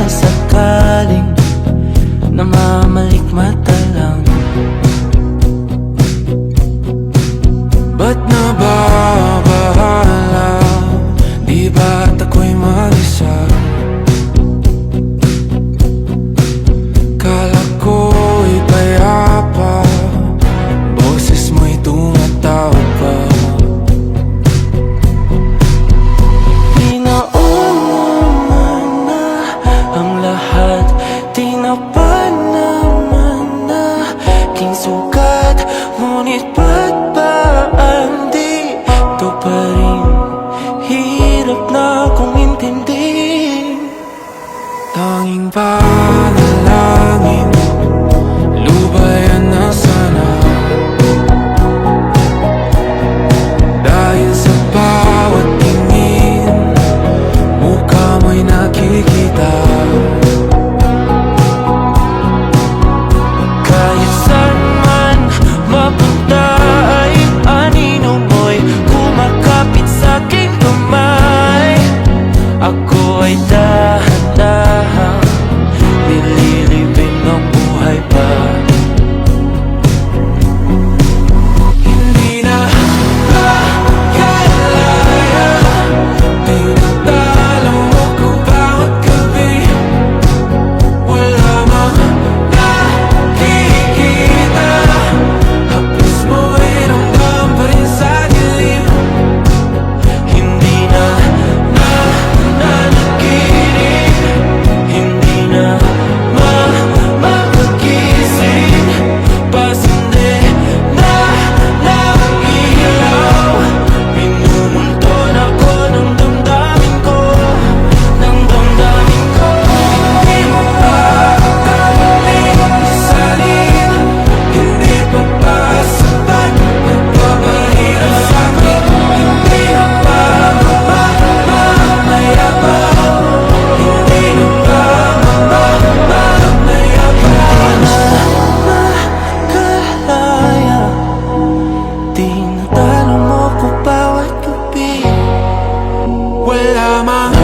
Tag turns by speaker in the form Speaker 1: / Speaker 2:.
Speaker 1: kung sakaling namamalikmata lang. Ba't nababahala? Di ba't ako'y mag-isa? Kala ko'y payapa, boses mo'y tumatawag pa. Di naman na ang lahat, di na pa naman na king sukat. Ngunit ba't ba di to pa rin? Hirap na kong intindihin. Tanging panalangin, lubayan na sana. Dahil sa bawat tingin, mukha mo'y nakikita. Kahit saan man mapunta ay anino mo'y kumakapit sa aking kamay. Ako ay dahan-dahan nililibing ang buhay pa. Hindi na makalaya, tinatalo mo ko bawat gabi. Wala mang nakikita, hapos mo'y ramdam pa rin sa dilim. Hindi na nananaginip, hindi na mapagising. Pasindi na lang ilaw, minumulton ako ng damdamin ko, ng damdamin ko. Hindi mo pa akalaing isalin, hindi pa ba sapat nagpapahirap sa'kin? Hindi na ba mamamayabang? Hindi na ba mamamayabang? Makalaya, tinatalo mo ko bawat gabi. Wala mang